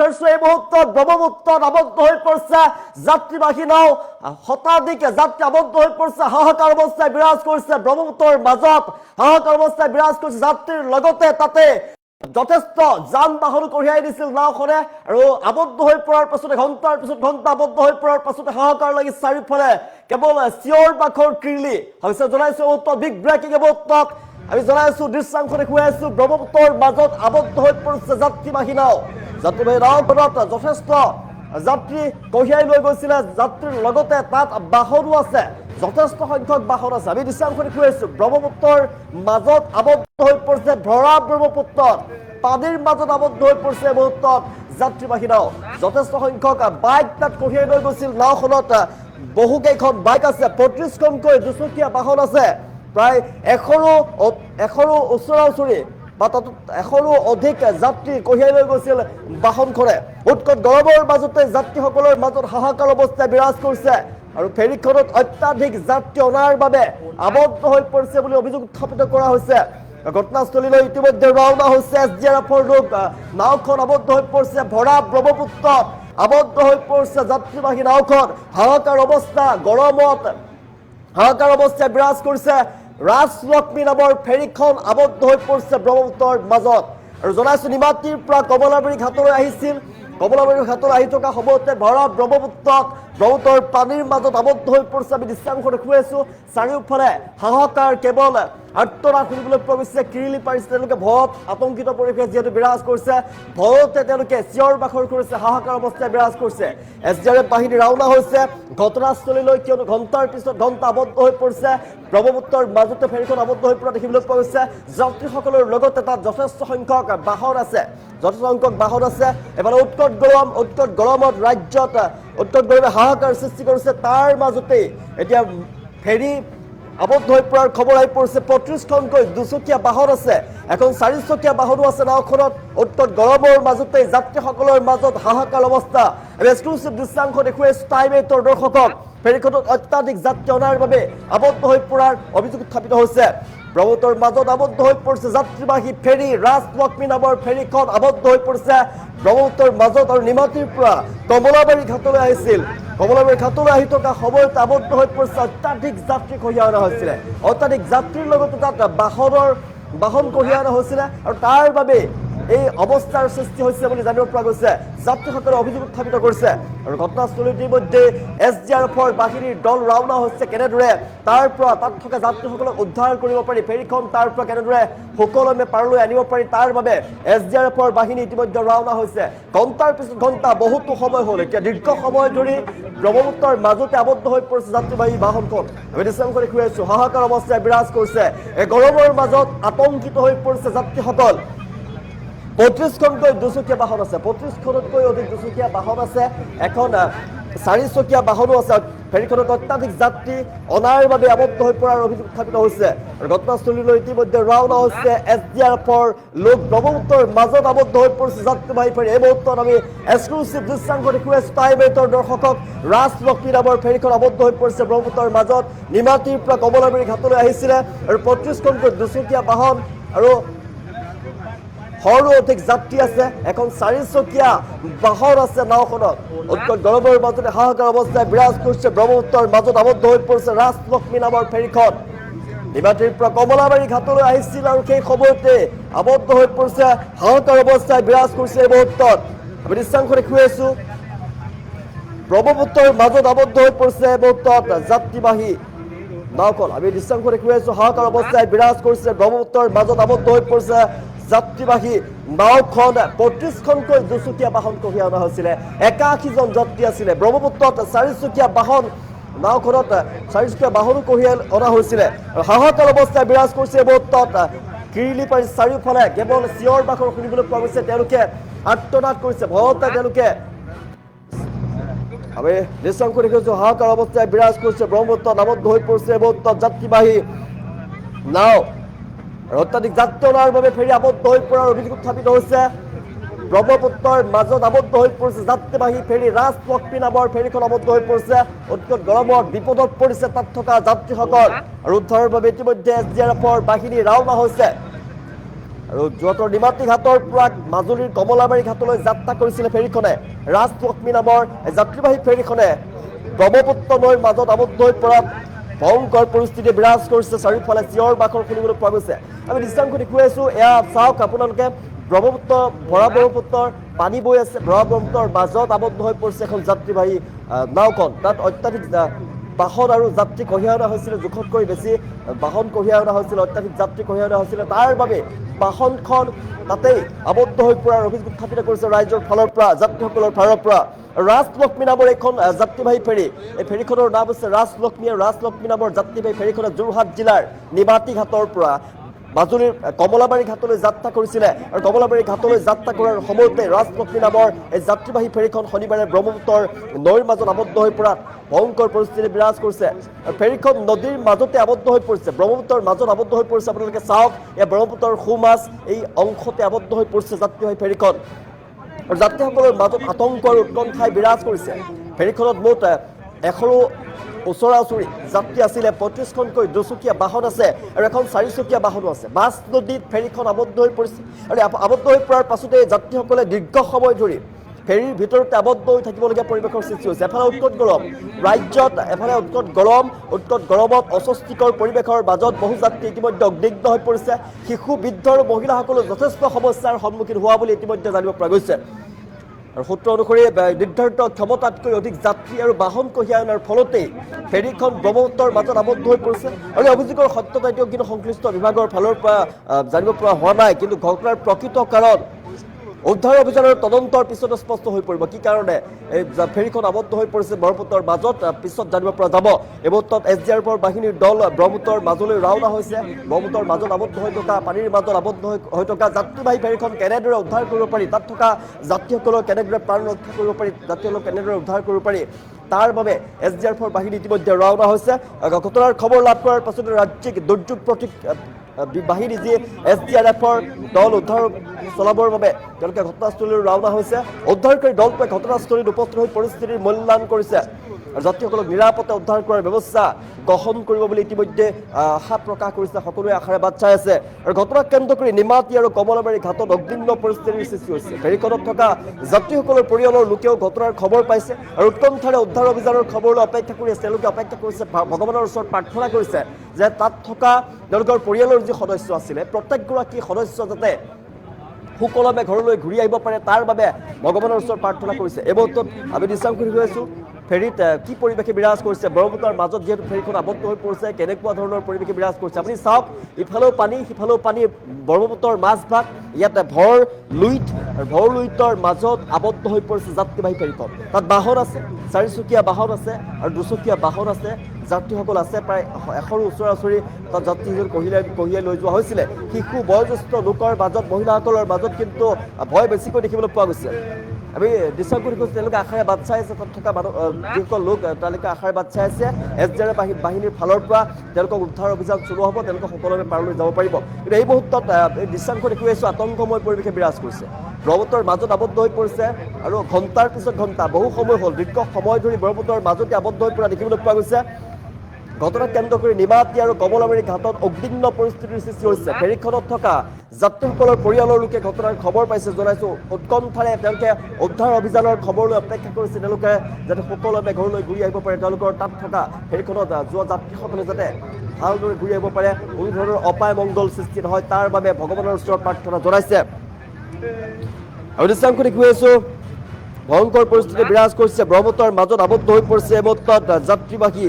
এই মুহূৰ্তত ব্ৰহ্মপুত্ৰত আবদ্ধ হৈ পৰিছে যাত্ৰীবাহী নাও শতাধিক যাত্ৰী আবদ্ধ হৈ পৰিছে হাহাকাৰ অৱস্থায় বিৰাজ কৰিছে ব্ৰহ্মপুত্ৰৰ মাজত হাহাকাৰ অৱস্থায় বিৰাজ কৰিছে যাত্ৰীৰ লগতে তাতে যথেষ্ট যান বাহন কঢ়িয়াই দিছিল নাওখনে আৰু আবদ্ধ হৈ পৰাৰ পাছতে ঘণ্টাৰ পিছত ঘণ্টা আবদ্ধ হৈ পৰাৰ পাছতে হাহাকাৰ লাগি চাৰিওফালে কেৱল চিঞৰ বাখৰ কিৰলি হৈছে জনাইছো বিগ ব্ৰেকিং মুহূৰ্তত আমি জনাইছো দৃশ্যাংশ দেখুৱাই আছো ব্ৰহ্মপুত্ৰৰ মাজত আবদ্ধ হৈ পৰিছে যাত্ৰীবাহী নাওখনত যথেষ্ট যাত্ৰী কঢ়িয়াই লৈ গৈছিলে যাত্ৰীৰ লগতে তাত বাহনো আছে যথেষ্ট সংখ্যক বাহন আছে আমি দৃশ্যাংশ দেখুৱাই আছো ব্ৰহ্মপুত্ৰৰ মাজত আবদ্ধ হৈ পৰিছে ভৰা ব্ৰহ্মপুত্ৰত পানীৰ মাজত আবদ্ধ হৈ পৰিছে মুহূৰ্তত যাত্ৰীবাহী নাও যথেষ্ট সংখ্যক বাইক তাত কঢ়িয়াই লৈ গৈছিল নাওখনত বহুকেইখন বাইক আছে ৩৫খনকৈ দুচকীয়া বাহন আছে প্ৰায় ১০০ৰো ওচৰা ওচৰি বা তাত ১০০ৰো অধিক যাত্ৰী কঢ়িয়াই লৈ গৈছিল বাহনখনে উৎকট গৰমৰ মাজতে যাত্ৰীসকলৰ মাজত হাহাকাৰ অৱস্থায় বিৰাজ কৰিছে আৰু ফেৰীখনত অত্যাধিক যাত্ৰী অনাৰ বাবে আবদ্ধ হৈ পৰিছে বুলি অভিযোগ উত্থাপিত কৰা হৈছে ঘটনাস্থলীলৈ ইতিমধ্যে ৰাওনা হৈছে SDRFৰ লোক নাওখন আবদ্ধ হৈ পৰিছে ভৰা ব্ৰহ্মপুত্ৰত আবদ্ধ হৈ পৰিছে যাত্ৰীবাহী নাওখন হাহাকাৰ অৱস্থা গৰমত হাহাকাৰ অৱস্থায় বিৰাজ কৰিছে ৰাজলক্ষ্মী নামৰ ফেৰীখন আবদ্ধ হৈ পৰিছে ব্ৰহ্মপুত্ৰৰ মাজত আৰু জনাইছো নিমাতীৰ পৰা কমলাবাৰী ঘাটলৈ আহিছিল কমলাবাৰী ঘাটলৈ আহি থকা সময়তে ভৰা ব্ৰহ্মপুত্ৰৰ পানীৰ মাজত আবদ্ধ হৈ পৰিছে আমি দৃশ্যাংশ দেখুৱাই আছো চাৰিওফালে হাহাকাৰ কেৱল আৰ্তনাদ শুনিবলৈ পোৱা গৈছে কিৰিলি পাৰিছে তেওঁলোকে ভয়ত আতংকিত পৰিৱেশ যিহেতু বিৰাজ কৰিছে ভয়তে তেওঁলোকে চিঞৰ বাখৰ কৰিছে হাহাকাৰ অৱস্থায় বিৰাজ কৰিছে SDRF বাহিনী ৰাওনা হৈছে ঘটনাস্থলীলৈ কিয়নো ঘণ্টাৰ পিছত ঘণ্টা আবদ্ধ হৈ পৰিছে ব্ৰহ্মপুত্ৰৰ মাজতে ফেৰীখন আবদ্ধ হৈ পৰা দেখিবলৈ পোৱা গৈছে যাত্ৰীসকলৰ লগতে তাত যথেষ্ট সংখ্যক বাহন আছে এফালে উৎকট গৰমত ৰাজ্যত উৎকট গৰমে হাহাকাৰ সৃষ্টি কৰিছে তাৰ মাজতে এতিয়া ফেৰী আবদ্ধ হৈ পৰাৰ খবৰ আহি পৰিছে ৩৫খনকৈ দুচকীয়া বাহন আছে এখন ৪চকীয়া বাহনো আছে নাওখনত উৎকট গৰমৰ মাজতে যাত্ৰীসকলৰ মাজত হাহাকাৰ অৱস্থা এক্সক্লুচিভ দৃশ্যাংশ দেখুৱাই টাইম ৮ৰ দৰ্শকক ফেৰীখনত অত্যাধিক যাত্ৰী অনাৰ বাবে আবদ্ধ হৈ পৰাৰ অভিযোগ উত্থাপিত হৈছে ব্ৰহ্মপুত্ৰৰ মাজত আবদ্ধ হৈ পৰিছে যাত্ৰীবাহী ফেৰী ৰাজলক্ষ্মী নামৰ ফেৰীখন আবদ্ধ হৈ পৰিছে ব্ৰহ্মপুত্ৰৰ মাজত আৰু নিমাতীৰ পৰা কমলাবাৰী ঘাটলৈ আহিছিল কমলাবাৰী ঘাটলৈ আহি থকা সময়ত আবদ্ধ হৈ পৰিছে অত্যাধিক যাত্ৰী কঢ়িয়াই অনা হৈছিলে অত্যাধিক যাত্ৰীৰ লগতে তাত বাহন কঢ়িয়াই অনা হৈছিলে আৰু তাৰ বাবে এই অৱস্থাৰ সৃষ্টি হৈছে বুলি জানিব পৰা গৈছে যাত্ৰীসকলে অভিযোগ উত্থাপিত কৰিছে আৰু ঘটনাস্থলীত ইতিমধ্যে SDRFৰ বাহিনীৰ দল ৰাওনা হৈছে কেনেদৰে তাৰ পৰা তাত থকা যাত্ৰীসকলক উদ্ধাৰ কৰিব পাৰি ফেৰীখন তাৰ পৰা কেনেদৰে সুকলমে পাৰলৈ আনিব পাৰি তাৰ বাবে SDRFৰ বাহিনী ইতিমধ্যে ৰাওনা হৈছে ঘণ্টাৰ পিছত ঘণ্টা বহুতো সময় হ'ল এতিয়া দীৰ্ঘ সময় ধৰি ব্ৰহ্মপুত্ৰৰ মাজতে আবদ্ধ হৈ পৰিছে যাত্ৰীবাহী বাহনখন আমি দৃশ্যাংশ দেখুৱাই আছো হাহাকাৰ অৱস্থায় বিৰাজ কৰিছে এই গৰমৰ মাজত আতংকিত হৈ পৰিছে যাত্ৰীসকল ৩৫খনকৈ দুচকীয়া বাহন আছে ৩৫খনতকৈ অধিক দুচকীয়া বাহন আছে এখন ৪চকীয়া বাহনো আছে ফেৰীখনত অত্যাধিক যাত্ৰী অনাৰ বাবে আবদ্ধ হৈ পৰাৰ অভিযোগ উত্থাপিত হৈছে আৰু ঘটনাস্থলীলৈ ইতিমধ্যে ৰাওনা হৈছে SDRFৰ লোক ব্ৰহ্মপুত্ৰৰ মাজত আবদ্ধ হৈ পৰিছে যাত্ৰীবাহী ফেৰী এই মুহূৰ্তত আমি এক্সক্লুচিভ দৃশ্যাংশ দেখুৱাই আছো টাইম ৮ৰ দৰ্শকক ৰাজলক্ষ্মী নামৰ ফেৰীখন আবদ্ধ হৈ পৰিছে ব্ৰহ্মপুত্ৰৰ মাজত নিমাতীৰ পৰা কমলাবাৰী ঘাটলৈ আহিছিলে আৰু ৩৫খনকৈ দুচকীয়া বাহন আৰু ১০০ৰো অধিক যাত্ৰী আছে এখন ৪চকীয়া বাহন আছে নাওখনত উৎকট গৰমৰ মাজতে হাহাকাৰ অৱস্থায় বিৰাজ কৰিছে ব্ৰহ্মপুত্ৰৰ মাজত আবদ্ধ হৈ পৰিছে ৰাজলক্ষ্মী নামৰ ফেৰীখন নিমাতীৰ পৰা কমলাবাৰী ঘাটলৈ আহিছিল আৰু সেই সময়তে আবদ্ধ হৈ পৰিছে হাহাকাৰ অৱস্থায় বিৰাজ কৰিছে এই মুহূৰ্তত আমি দৃশ্যাংশ দেখুৱাই আছো ব্ৰহ্মপুত্ৰৰ মাজত আবদ্ধ হৈ পৰিছে এই মুহূৰ্তত যাত্ৰীবাহী নাওখন আমি দৃশ্যাংশ দেখুৱাই আছো হাহাকাৰ অৱস্থায় বিৰাজ কৰিছে ব্ৰহ্মপুত্ৰৰ মাজত আবদ্ধ হৈ পৰিছে যাত্ৰীবাহী নাওখন ৩৫খনকৈ দুচকীয়া বাহন কঢ়িয়াই অনা হৈছিলে ৮১জন যাত্ৰী আছিলে ব্ৰহ্মপুত্ৰত ৪চকীয়া বাহন নাওখনত ৪চকীয়া বাহনো কঢ়িয়াই অনা হৈছিলে আৰু হাহাকাৰ অৱস্থায় বিৰাজ কৰিছে এই মুহূৰ্তত কিৰিলি পাৰি চাৰিওফালে কেৱল চিঞৰ বাখৰ শুনিবলৈ পোৱা গৈছে তেওঁলোকে আৰ্তনাদ কৰিছে ভয়তে তেওঁলোকে আমি দৃশ্যাংশ দেখিছো হাহাকাৰ অৱস্থায় বিৰাজ কৰিছে ব্ৰহ্মপুত্ৰত আবদ্ধ হৈ পৰিছে এই মুহূৰ্তত যাত্ৰীবাহী নাও অত্যাধিক যাত্ৰী অনাৰ বাবে ফেৰী আবদ্ধ হৈ পৰাৰ অভিযোগ উত্থাপিত হৈছে ব্ৰহ্মপুত্ৰৰ মাজত আবদ্ধ হৈ পৰিছে যাত্ৰীবাহী ফেৰী ৰাজলক্ষ্মী নামৰ ফেৰীখন আবদ্ধ হৈ পৰিছে উৎকট গৰমত বিপদত পৰিছে তাত থকা যাত্ৰীসকল আৰু উদ্ধাৰৰ বাবে ইতিমধ্যে SDRFৰ বাহিনী ৰাওনা হৈছে আৰু যোৱাটোৰ নিমাতী ঘাটৰ পৰা মাজুলীৰ কমলাবাৰী ঘাটলৈ যাত্ৰা কৰিছিলে ফেৰীখনে ৰাজলক্ষ্মী নামৰ যাত্ৰীবাহী ফেৰীখনে ব্ৰহ্মপুত্ৰ নৈৰ মাজত আবদ্ধ হৈ পৰা ভয়ংকৰ পৰিস্থিতি বিৰাজ কৰিছে চাৰিওফালে চিঞৰ বাখৰ শুনিবলৈ পোৱা গৈছে আমি দৃশ্যাংশ দেখুৱাই আছো এয়া চাওক আপোনালোকে ব্ৰহ্মপুত্ৰ ভৰা ব্ৰহ্মপুত্ৰৰ পানী বৈ আছে ভৰা ব্ৰহ্মপুত্ৰৰ মাজত আবদ্ধ হৈ পৰিছে এখন যাত্ৰীবাহী নাওখন তাত অত্যাধিক বাহন আৰু যাত্ৰী কঢ়িয়াই অনা হৈছিলে জোখতকৈ বেছি বাহন কঢ়িয়াই অনা হৈছিলে অত্যাধিক যাত্ৰী কঢ়িয়াই অনা হৈছিলে তাৰ বাবে বাহনখন তাতেই আবদ্ধ হৈ পৰাৰ অভিযোগ উত্থাপিত কৰিছে ৰাইজৰ ফালৰ পৰা যাত্ৰীসকলৰ ফালৰ পৰা ৰাজলক্ষ্মী নামৰ এখন যাত্ৰীবাহী ফেৰী এই ফেৰীখনৰ নাম হৈছে ৰাজলক্ষ্মী নামৰ যাত্ৰীবাহী ফেৰীখনে যোৰহাট জিলাৰ নিমাতী ঘাটৰ পৰা মাজুলীৰ কমলাবাৰী ঘাটলৈ যাত্ৰা কৰিছিলে আৰু কমলাবাৰী ঘাটলৈ যাত্ৰা কৰাৰ সময়তে ৰাজলক্ষ্মী নামৰ এই যাত্ৰীবাহী ফেৰীখন শনিবাৰে ব্ৰহ্মপুত্ৰৰ নৈৰ মাজত আবদ্ধ হৈ পৰা ভয়ংকৰ পৰিস্থিতি বিৰাজ কৰিছে ফেৰীখন নদীৰ মাজতে আবদ্ধ হৈ পৰিছে ব্ৰহ্মপুত্ৰৰ মাজত আবদ্ধ হৈ পৰিছে আপোনালোকে চাওক এই ব্ৰহ্মপুত্ৰৰ সোঁমাজ এই অংশতে আবদ্ধ হৈ পৰিছে যাত্ৰীবাহী ফেৰীখন আৰু যাত্ৰীসকলৰ মাজত আতংক আৰু উৎকণ্ঠাই বিৰাজ কৰিছে ফেৰীখনত মুঠ 100ৰো ওচৰা ওচৰি যাত্ৰী আছিলে 35খনকৈ দুচকীয়া বাহন আছে আৰু এখন চাৰিচকীয়া বাহনো আছে মাছ নদীত ফেৰীখন আবদ্ধ হৈ পৰিছে আৰু আবদ্ধ হৈ পৰাৰ পাছতে যাত্ৰীসকলে দীৰ্ঘ সময় ধৰি ফেৰীৰ ভিতৰতে আবদ্ধ হৈ থাকিবলগীয়া পৰিৱেশৰ সৃষ্টি হৈছে এফালে উৎকট গৰম ৰাজ্যত এফালে উৎকট গৰমত অস্বস্তিকৰ পৰিৱেশৰ মাজত বহু যাত্ৰী ইতিমধ্যে উদ্বিগ্ন হৈ পৰিছে শিশু বৃদ্ধ আৰু মহিলাসকলে যথেষ্ট সমস্যাৰ সন্মুখীন হোৱা বুলি ইতিমধ্যে জানিব পৰা গৈছে আৰু সূত্ৰ অনুসৰি নিৰ্ধাৰিত ক্ষমতাতকৈ অধিক যাত্ৰী আৰু বাহন কঢ়িয়াই অনাৰ ফলতেই ফেৰীখন ব্ৰহ্মপুত্ৰৰ মাজত আবদ্ধ হৈ পৰিছে আৰু অভিযোগৰ সত্যতা এতিয়াও কিন্তু সংশ্লিষ্ট বিভাগৰ ফালৰ পৰা জানিব পৰা হোৱা নাই কিন্তু ঘটনাৰ প্ৰকৃত কাৰণ উদ্ধাৰ অভিযানৰ তদন্তৰ পিছত স্পষ্ট হৈ পৰিব কি কাৰণে এই ফেৰীখন আবদ্ধ হৈ পৰিছে ব্ৰহ্মপুত্ৰৰ মাজত পিছত জানিব পৰা যাব এই মুহূৰ্তত SDRFৰ বাহিনীৰ দল ব্ৰহ্মপুত্ৰৰ মাজলৈ ৰাওনা হৈছে ব্ৰহ্মপুত্ৰৰ মাজত আবদ্ধ হৈ থকা পানীৰ মাজত আবদ্ধ হৈ থকা যাত্ৰীবাহী ফেৰীখন কেনেদৰে উদ্ধাৰ কৰিব পাৰি তাত থকা যাত্ৰীসকলক কেনেদৰে প্ৰাণ ৰক্ষা কৰিব পাৰি যাত্ৰীসকলক কেনেদৰে উদ্ধাৰ কৰিব পাৰি তাৰ বাবে SDRFৰ বাহিনী ইতিমধ্যে ৰাওনা হৈছে ঘটনাৰ খবৰ লাভ কৰাৰ পাছতে ৰাজ্যিক দুৰ্যোগ বাহিনী যি SDRFৰ দল উদ্ধাৰ চলাবৰ বাবে তেওঁলোকে ঘটনাস্থলীলৈ ৰাওনা হৈছে উদ্ধাৰকাৰী দলটোৱে ঘটনাস্থলীত উপস্থিত হৈ পৰিস্থিতিৰ মূল্যায়ন কৰিছে আৰু যাত্ৰীসকলক নিৰাপদে উদ্ধাৰ কৰাৰ ব্যৱস্থা গ্ৰহণ কৰিব বুলি ইতিমধ্যে আশা প্ৰকাশ কৰিছে সকলোৱে আশাৰে বাট চাই আছে আৰু ঘটনাক কেন্দ্ৰ কৰি নিমাতী আৰু কমলাবাৰী ঘাটত অগ্নিন্ন পৰিস্থিতিৰ সৃষ্টি হৈছে ফেৰীখনত থকা যাত্ৰীসকলৰ পৰিয়ালৰ লোকেও ঘটনাৰ খবৰ পাইছে আৰু উৎকণ্ঠাৰে উদ্ধাৰ অভিযানৰ খবৰলৈ অপেক্ষা কৰি আছে তেওঁলোকে অপেক্ষা কৰিছে ভগৱানৰ ওচৰত প্ৰাৰ্থনা কৰিছে যে তাত থকা তেওঁলোকৰ পৰিয়ালৰ যি সদস্য আছিলে প্ৰত্যেকগৰাকী সদস্য যাতে সুকলমে ঘৰলৈ ঘূৰি আহিব পাৰে তাৰ বাবে ভগৱানৰ ওচৰত প্ৰাৰ্থনা কৰিছে এই মুহূৰ্তত আমি দৃশ্যাংশ হৈ আছো ফেৰীত কি পৰিৱেশে বিৰাজ কৰিছে ব্ৰহ্মপুত্ৰৰ মাজত যিহেতু ফেৰীখন আবদ্ধ হৈ পৰিছে কেনেকুৱা ধৰণৰ পৰিৱেশে বিৰাজ কৰিছে আপুনি চাওক ইফালেও পানী সিফালেও পানী ব্ৰহ্মপুত্ৰৰ মাজভাগ ইয়াতে ভৰ লুইতৰ মাজত আবদ্ধ হৈ পৰিছে যাত্ৰীবাহী ফেৰীখন তাত বাহন আছে চাৰিচকীয়া বাহন আছে আৰু দুচকীয়া বাহন আছে যাত্ৰীসকল আছে প্ৰায় 100ৰো ওচৰা ওচৰি তাত যাত্ৰীসকল কঢ়িয়াই লৈ যোৱা হৈছিলে শিশু বয়োজ্যেষ্ঠ লোকৰ মাজত মহিলাসকলৰ মাজত কিন্তু ভয় বেছিকৈ দেখিবলৈ পোৱা গৈছে আমি দৃশ্যাংশ দেখুৱাইছোঁ তেওঁলোকে আশাৰে বাট চাই আছে তাত থকা মানুহ যিসকল লোক তেওঁলোকে আশাৰে বাট চাই আছে SDRF বাহিনীৰ ফালৰ পৰা তেওঁলোকক উদ্ধাৰ অভিযান চলোৱা হ'ব তেওঁলোকে সকলোৱে পাৰলৈ যাব পাৰিব কিন্তু এই মুহূৰ্তত এই দৃশ্যাংশ দেখুৱাইছোঁ আতংকময় পৰিৱেশে বিৰাজ কৰিছে ব্ৰহ্মপুত্ৰৰ মাজত আবদ্ধ হৈ পৰিছে আৰু ঘণ্টাৰ পিছত ঘণ্টা বহু সময় হ'ল দীৰ্ঘ সময় ধৰি ব্ৰহ্মপুত্ৰৰ মাজতে আবদ্ধ হৈ পৰা দেখিবলৈ পোৱা গৈছে ঘটনাক কেন্দ্ৰ কৰি নিমাতী আৰু কমলাবাৰী ঘাটত উদ্বিগ্ন পৰিস্থিতিৰ সৃষ্টি হৈছে ফেৰীখনত থকা যাত্ৰীসকলৰ পৰিয়ালৰ লোকে ঘটনাৰ খবৰ পাইছে জনাইছোঁ উৎকণ্ঠাৰে তেওঁলোকে উদ্ধাৰ অভিযানৰ খবৰলৈ অপেক্ষা কৰিছে তেওঁলোকে যাতে সুকলমে ঘৰলৈ ঘূৰি আহিব পাৰে তেওঁলোকৰ তাত থকা ফেৰীখনত যোৱা যাত্ৰীসকলে যাতে ভালদৰে ঘূৰি আহিব পাৰে কোনো ধৰণৰ অপায় মংগল সৃষ্টি নহয় তাৰ বাবে ভগৱানৰ ওচৰত প্ৰাৰ্থনা জনাইছে আৰু দৃশ্যাংশ দেখুৱাই আছোঁ ভয়ংকৰ পৰিস্থিতি বিৰাজ কৰিছে ব্ৰহ্মপুত্ৰৰ মাজত আবদ্ধ হৈ পৰিছে এই মুহূৰ্তত যাত্ৰীবাহী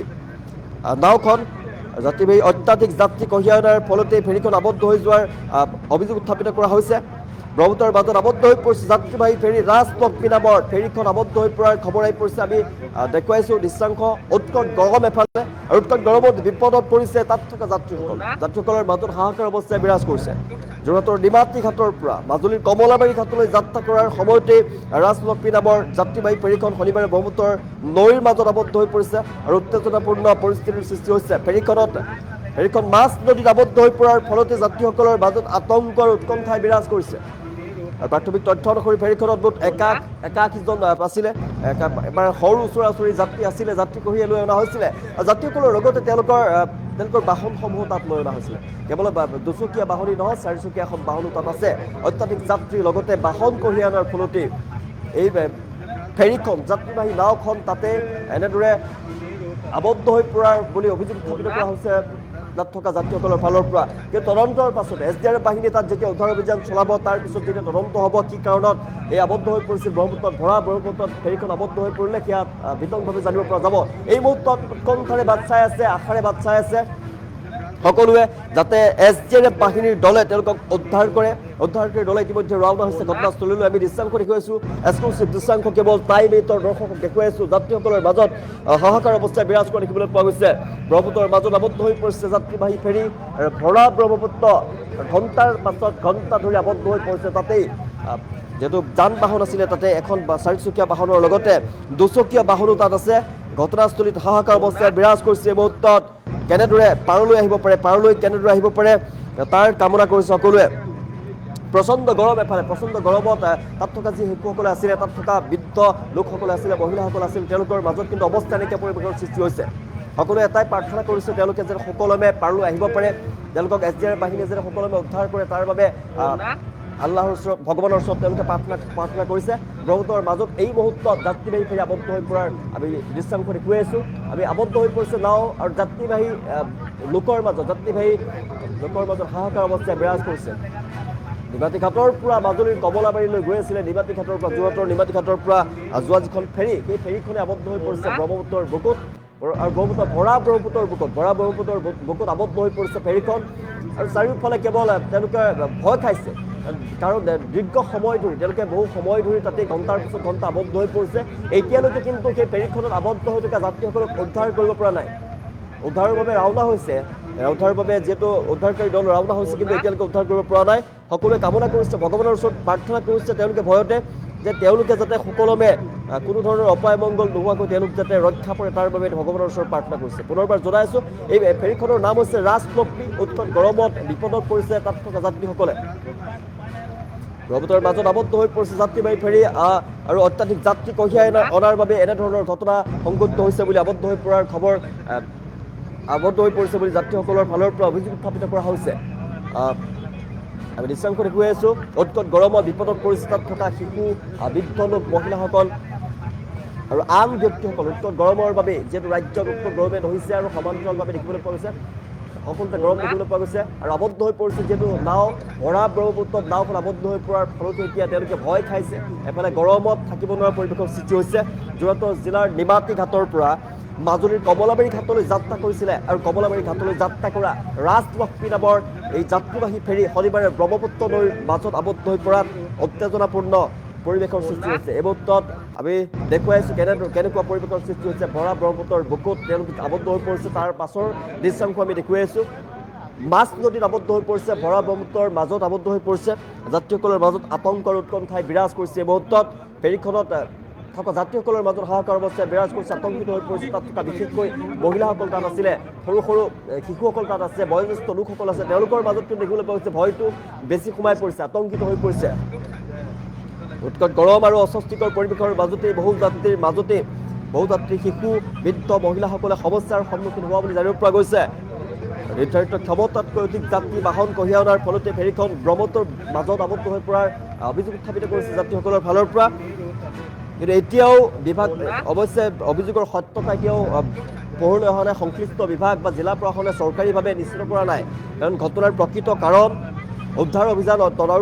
নাওখন যাত্ৰীবাহী অত্যাধিক যাত্ৰী কঢ়িয়াই অনাৰ ফলতে ফেৰীখন আবদ্ধ হৈ যোৱাৰ অভিযোগ উত্থাপিত কৰা হৈছে ব্ৰহ্মপুত্ৰৰ মাজত আবদ্ধ হৈ পৰিছে যাত্ৰীবাহী ফেৰী ৰাজলক্ষ্মী নামৰ ফেৰীখন আবদ্ধ হৈ পৰাৰ খবৰ আহি পৰিছে আমি দেখুৱাইছোঁ দৃশ্যাংশ উৎকট গৰম এফালে আৰু উৎকট গৰমত বিপদত পৰিছে তাত থকা যাত্ৰীসকলৰ মাজত হাহাকাৰ অৱস্থাই বিৰাজ কৰিছে যোৰহাটৰ নিমাতী ঘাটৰ পৰা মাজুলীৰ কমলাবাৰী ঘাটলৈ যাত্ৰা কৰাৰ সময়তে ৰাজলক্ষ্মী নামৰ যাত্ৰীবাহী ফেৰীখন শনিবাৰে ব্ৰহ্মপুত্ৰৰ নৈৰ মাজত আবদ্ধ হৈ পৰিছে আৰু উত্তেজনাপূৰ্ণ পৰিস্থিতিৰ সৃষ্টি হৈছে ফেৰীখন মাছ নদীত আবদ্ধ হৈ পৰাৰ ফলতে যাত্ৰীসকলৰ মাজত আতংক আৰু উৎকণ্ঠাই বিৰাজ কৰিছে আৰু প্ৰাথমিক তথ্য অনুসৰি ফেৰীখনত মুঠ একাশীজন আছিলে এবাৰ সৰু ওচৰা ওচৰি যাত্ৰী আছিলে যাত্ৰী কঢ়িয়াই লৈ অনা হৈছিলে আৰু যাত্ৰীসকলৰ লগতে তেওঁলোকৰ তেওঁলোকৰ বাহনসমূহ তাত লৈ অনা হৈছিলে কেৱল দুচকীয়া বাহনেই নহয় চাৰিচকীয়া এখন বাহনো তাত আছে অত্যাধিক যাত্ৰীৰ লগতে বাহন কঢ়িয়াই অনাৰ ফলতেই এই ফেৰীখন যাত্ৰীবাহী নাওখন তাতে এনেদৰে আবদ্ধ হৈ পৰাৰ বুলি অভিযোগ উত্থাপিত কৰা হৈছে তাত থকা যাত্ৰীসকলৰ ফালৰ পৰা কিন্তু তদন্তৰ পাছতে SDRF বাহিনীয়ে তাত যেতিয়া উদ্ধাৰ অভিযান চলাব তাৰ পিছত যেতিয়া তদন্ত হ'ব কি কাৰণত এই আবদ্ধ হৈ পৰিছিল ব্ৰহ্মপুত্ৰত ব্ৰহ্মপুত্ৰত ফেৰীখন আবদ্ধ হৈ পৰিলে সেয়া বিতংভাৱে জানিব পৰা যাব এই মুহূৰ্তত উৎকণ্ঠাৰে বাট চাই আছে আশাৰে বাট চাই আছে সকলোৱে যাতে SDRF বাহিনীৰ দলে তেওঁলোকক উদ্ধাৰকাৰী দলে ইতিমধ্যে ৰাওনা হৈছে ঘটনাস্থলীলৈ আমি দৃশ্যাংশ দেখুৱাইছোঁ এক্সক্লুচিভ দৃশ্যাংশ কেৱল 5 মিনিটৰ দৰ্শকক দেখুৱাইছোঁ যাত্ৰীসকলৰ মাজত হাহাকাৰ অৱস্থাই বিৰাজ কৰা দেখিবলৈ পোৱা গৈছে ব্ৰহ্মপুত্ৰৰ মাজত আবদ্ধ হৈ পৰিছে যাত্ৰীবাহী ফেৰী ভৰা ব্ৰহ্মপুত্ৰ ঘণ্টাৰ পাছত ঘণ্টা ধৰি আবদ্ধ হৈ পৰিছে তাতেই যেহেতু যান বাহন আছিলে তাতে এখন চাৰিচকীয়া বাহনৰ লগতে দুচকীয়া বাহনো তাত আছে ঘটনাস্থলীত হাহাকাৰ অৱস্থাই বিৰাজ কৰিছে এই মুহূৰ্তত কেনেদৰে পাৰলৈ আহিব পাৰে তাৰ কামনা কৰিছে সকলোৱে প্ৰচণ্ড গৰম এফালে প্ৰচণ্ড গৰমত তাত থকা যি শিশুসকলে আছিলে তাত থকা বৃদ্ধ লোকসকলে আছিলে মহিলাসকল আছিল তেওঁলোকৰ মাজত কিন্তু অৱস্থা এনেকৈ পৰিৱেশৰ সৃষ্টি হৈছে সকলোৱে এটাই প্ৰাৰ্থনা কৰিছে তেওঁলোকে যেন সকলোৱে পাৰলৈ আহিব পাৰে তেওঁলোকক SDRF বাহিনীয়ে যেন সকলোৱে উদ্ধাৰ কৰে তাৰ বাবে আল্লাহৰ ওচৰত ভগৱানৰ ওচৰত তেওঁলোকে প্ৰাৰ্থনা কৰিছে ব্ৰহ্মপুত্ৰৰ মাজত এই মুহূৰ্তত যাত্ৰীবাহী ফেৰী আবদ্ধ হৈ পৰাৰ আমি দৃশ্যাংশ দেখুৱাই আছোঁ আমি আবদ্ধ হৈ পৰিছে নাও আৰু যাত্ৰীবাহী লোকৰ মাজত হাহাকাৰ অৱস্থাই বিৰাজ কৰিছে নিমাতী ঘাটৰ পৰা মাজুলীৰ কমলাবাৰীলৈ গৈ আছিলে নিমাতী ঘাটৰ পৰা যোৰহাটৰ নিমাতী ঘাটৰ পৰা যোৱা যিখন ফেৰী সেই ফেৰীখনে আবদ্ধ হৈ পৰিছে ব্ৰহ্মপুত্ৰৰ বুকুত আৰু ভৰা ব্ৰহ্মপুত্ৰৰ বুকুত আবদ্ধ হৈ পৰিছে ফেৰীখন আৰু চাৰিওফালে কেৱল তেওঁলোকে ভয় খাইছে কাৰণ দীৰ্ঘ সময় ধৰি তেওঁলোকে বহু সময় ধৰি তাতে ঘণ্টাৰ পিছত ঘণ্টা আবদ্ধ হৈ পৰিছে এতিয়ালৈকে কিন্তু সেই ফেৰীখনত আবদ্ধ হৈ থকা যাত্ৰীসকলক উদ্ধাৰ কৰিব পৰা নাই উদ্ধাৰৰ বাবে ৰাওনা হৈছে উদ্ধাৰৰ বাবে যিহেতু উদ্ধাৰকাৰী দল ৰাওনা হৈছে কিন্তু এতিয়ালৈকে উদ্ধাৰ কৰিব পৰা নাই সকলোৱে কামনা কৰিছে ভগৱানৰ ওচৰত প্ৰাৰ্থনা কৰিছে তেওঁলোকে ভয়তে যে তেওঁলোকে যাতে সকলোৱে কোনো ধৰণৰ অপায় মংগল নোহোৱাকৈ তেওঁলোক যাতে ৰক্ষা পৰে তাৰ বাবে ভগৱানৰ ওচৰত প্ৰাৰ্থনা কৰিছে পুনৰবাৰ জনাইছোঁ এই ফেৰীখনৰ নাম হৈছে ৰাজলক্ষ্মী উৎকট গৰমত বিপদত পৰিছে তাত থকা যাত্ৰীসকলে ব্ৰহ্মপুত্ৰৰ মাজত আবদ্ধ হৈ পৰিছে যাত্ৰীবাহী ফেৰী আৰু অত্যাধিক যাত্ৰী কঢ়িয়াই অনাৰ বাবে এনেধৰণৰ ঘটনা সংঘটিত হৈছে বুলি আবদ্ধ হৈ পৰাৰ খবৰ আবদ্ধ হৈ পৰিছে বুলি যাত্ৰীসকলৰ ফালৰ পৰা অভিযোগ উত্থাপিত কৰা হৈছে আমি দৃশ্যাংশ দেখুৱাই আছোঁ উৎকট গৰমত বিপদত পৰিছে তাত থকা শিশু বৃদ্ধ লোক মহিলাসকল আৰু আন ব্যক্তিসকল উৎকট গৰমৰ বাবে যিহেতু ৰাজ্যত উৎকট গৰমে ধৰিছে আৰু সমান্তৰালভাৱে দেখিবলৈ পোৱা গৈছে সকলোতে গৰম দেখিবলৈ পোৱা গৈছে আৰু আবদ্ধ হৈ পৰিছে যিহেতু নাও ভৰা ব্ৰহ্মপুত্ৰত নাওখন আবদ্ধ হৈ পৰাৰ ফলতে এতিয়া তেওঁলোকে ভয় খাইছে এফালে গৰমত থাকিব নোৱাৰা পৰিৱেশৰ সৃষ্টি হৈছে যোৰহাট জিলাৰ নিমাতী ঘাটৰ পৰা মাজুলীৰ কমলাবাৰী ঘাটলৈ যাত্ৰা কৰিছিলে আৰু কমলাবাৰী ঘাটলৈ যাত্ৰা কৰা ৰাজলক্ষ্মী নামৰ এই যাত্ৰীবাহী ফেৰী শনিবাৰে ব্ৰহ্মপুত্ৰ নৈৰ মাজত আবদ্ধ হৈ পৰাত উত্তেজনাপূৰ্ণ পৰিৱেশৰ সৃষ্টি হৈছে এই মুহূৰ্তত আমি দেখুৱাইছোঁ কেনেকুৱা পৰিৱেশৰ সৃষ্টি হৈছে ভৰা ব্ৰহ্মপুত্ৰৰ বুকুত তেওঁলোক আবদ্ধ হৈ পৰিছে তাৰ পাছৰ দৃশ্যাংশ আমি দেখুৱাই আছোঁ মাছ নদীত আবদ্ধ হৈ পৰিছে ভৰা ব্ৰহ্মপুত্ৰৰ মাজত আবদ্ধ হৈ পৰিছে যাত্ৰীসকলৰ মাজত আতংকৰ উৎকণ্ঠাই বিৰাজ কৰিছে এই মুহূৰ্তত ফেৰীখনত থকা যাত্ৰীসকলৰ মাজত হাহাকাৰ অৱস্থাই বিৰাজ কৰিছে আতংকিত হৈ পৰিছে তাত থকা বিশেষকৈ মহিলাসকল তাত আছিলে সৰু সৰু শিশুসকল তাত আছে বয়োজ্যেষ্ঠ লোকসকল আছে তেওঁলোকৰ মাজত কিন্তু দেখিবলৈ পোৱা গৈছে ভয়টো বেছি সোমাই পৰিছে আতংকিত হৈ পৰিছে উৎকট গৰম আৰু অস্বস্তিকৰ পৰিৱেশৰ মাজতেই বহু যাত্ৰী শিশু বৃদ্ধ মহিলাসকলে সমস্যাৰ সন্মুখীন হোৱা বুলি জানিব পৰা গৈছে নিৰ্ধাৰিত ক্ষমতাতকৈ অধিক যাত্ৰী বাহন কঢ়িয়াই অনাৰ ফলতে ফেৰীখন ব্ৰহ্মপুত্ৰৰ মাজত আবদ্ধ হৈ পৰাৰ অভিযোগ উত্থাপিত কৰিছে যাত্ৰীসকলৰ ফালৰ পৰা কিন্তু এতিয়াও বিভাগ অৱশ্যে অভিযোগৰ সত্যতা এতিয়াও পোহৰলৈ অহা নাই সংশ্লিষ্ট বিভাগ বা জিলা প্ৰশাসনে চৰকাৰীভাৱে নিশ্চিত কৰা নাই কাৰণ ঘটনাৰ প্ৰকৃত কাৰণ উদ্ধাৰ অভিযান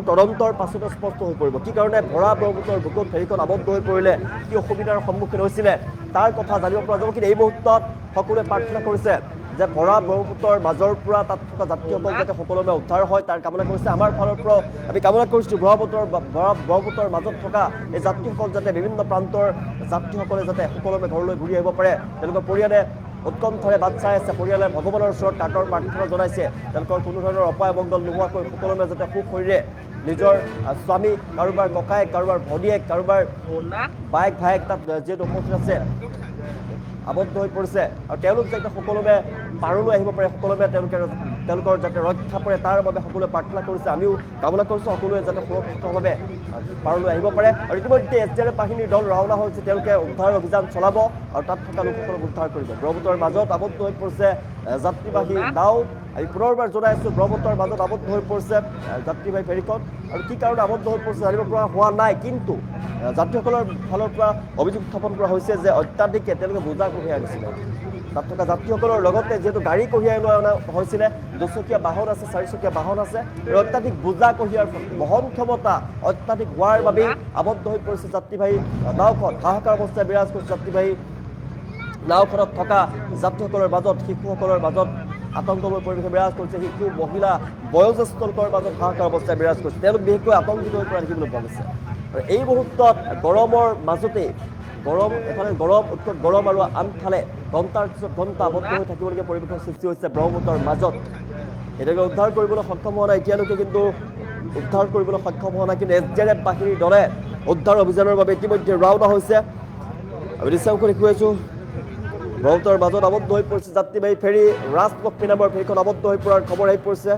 তদন্তৰ পাছতে স্পষ্ট হৈ পৰিব কি কাৰণে ভৰা ব্ৰহ্মপুত্ৰৰ বুকুত ফেৰীখন আবদ্ধ হৈ পৰিলে কি অসুবিধাৰ সন্মুখীন হৈছিলে তাৰ কথা জানিব পৰা যাব কিন্তু এই মুহূৰ্তত সকলোৱে প্ৰাৰ্থনা কৰিছে যে ভৰা ব্ৰহ্মপুত্ৰৰ মাজৰ পৰা তাত থকা যাত্ৰীসকল যাতে সকলোৱে উদ্ধাৰ হয় তাৰ কামনা কৰিছে আমাৰ ফালৰ পৰাও আমি কামনা কৰিছোঁ ব্ৰহ্মপুত্ৰৰ মাজত থকা এই যাত্ৰীসকল যাতে বিভিন্ন প্ৰান্তৰ যাত্ৰীসকলে যাতে সকলোৱে ঘৰলৈ ঘূৰি আহিব পাৰে তেওঁলোকৰ পৰিয়ালে উৎকণ্ঠাৰে বাট চাই আছে পৰিয়ালে ভগৱানৰ ওচৰত কাতৰ প্ৰাৰ্থনা জনাইছে তেওঁলোকৰ কোনো ধৰণৰ অপায় মংগল নোহোৱাকৈ সকলোৱে যাতে সুশৰীৰে নিজৰ স্বামী কাৰোবাৰ ককায়েক কাৰোবাৰ ভনীয়েক কাৰোবাৰ বায়েক ভায়েক তাত যিহেতু উপস্থিত আছে আবদ্ধ হৈ পৰিছে আৰু তেওঁলোক যাতে সকলোৱে পাৰলৈ আহিব পাৰে সকলোৱে তেওঁলোকে তেওঁলোকৰ যাতে ৰক্ষা পৰে তাৰ বাবে সকলোৱে প্ৰাৰ্থনা কৰিছে আমিও কামনা কৰিছোঁ সকলোৱে যাতে সুৰক্ষিতভাৱে পাৰলৈ আহিব পাৰে আৰু ইতিমধ্যে SDF বাহিনীৰ দল ৰাওনা হৈছে তেওঁলোকে উদ্ধাৰ অভিযান চলাব আৰু তাত থকা লোকসকলক উদ্ধাৰ কৰিব ব্ৰহ্মপুত্ৰৰ মাজত আবদ্ধ হৈ পৰিছে যাত্ৰীবাহী নাও আমি পুনৰবাৰ জনাই আছোঁ ব্ৰহ্মপুত্ৰৰ মাজত আবদ্ধ হৈ পৰিছে যাত্ৰীবাহী ফেৰীখন আৰু কি কাৰণে আবদ্ধ হৈ পৰিছে জানিব পৰা হোৱা নাই কিন্তু যাত্ৰীসকলৰ ফালৰ পৰা অভিযোগ উত্থাপন কৰা হৈছে যে অত্যাধিকে তেওঁলোকে বোজা কঢ়িয়াই আনিছিলে তাত থকা যাত্ৰীসকলৰ লগতে যিহেতু গাড়ী কঢ়িয়াই লৈ অনা হৈছিলে দুচকীয়া বাহন আছে চাৰিচকীয়া বাহন আছে আৰু অত্যাধিক বোজা কঢ়িয়াৰ বহন ক্ষমতা অত্যাধিক হোৱাৰ বাবেই আবদ্ধ হৈ পৰিছে যাত্ৰীবাহী নাওখন হাহাকাৰ অৱস্থাই বিৰাজ কৰিছে যাত্ৰীবাহী নাওখনত থকা যাত্ৰীসকলৰ মাজত শিশুসকলৰ মাজত আতংকময় পৰিৱেশে বিৰাজ কৰিছে শিশু মহিলা বয়োজ্যেষ্ঠ লোকৰ মাজত হাহাকাৰ অৱস্থাই বিৰাজ কৰিছে তেওঁলোক বিশেষকৈ আতংকিত হৈ পৰা দেখিবলৈ পোৱা গৈছে আৰু এই মুহূৰ্তত গৰমৰ মাজতেই গৰম এফালে গৰম উৎকট গৰম আৰু আনফালে ঘণ্টাৰ পিছত ঘণ্টা আবদ্ধ হৈ থাকিবলগীয়া পৰিৱেশৰ সৃষ্টি হৈছে ব্ৰহ্মপুত্ৰৰ মাজত এতিয়ালৈকে উদ্ধাৰ কৰিবলৈ সক্ষম হোৱা নাই এতিয়ালৈকে কিন্তু উদ্ধাৰ কৰিবলৈ সক্ষম হোৱা নাই কিন্তু SDF বাহিনীৰ দলে উদ্ধাৰ অভিযানৰ বাবে ইতিমধ্যে ৰাওনা হৈছে আমি দৃশ্যাংশ দেখুৱাইছোঁ ব্ৰহ্মপুত্ৰৰ মাজত আবদ্ধ হৈ পৰিছে যাত্ৰীবাহী ফেৰী ৰাজলক্ষ্মী নামৰ ফেৰীখন আবদ্ধ হৈ পৰাৰ খবৰ আহি পৰিছে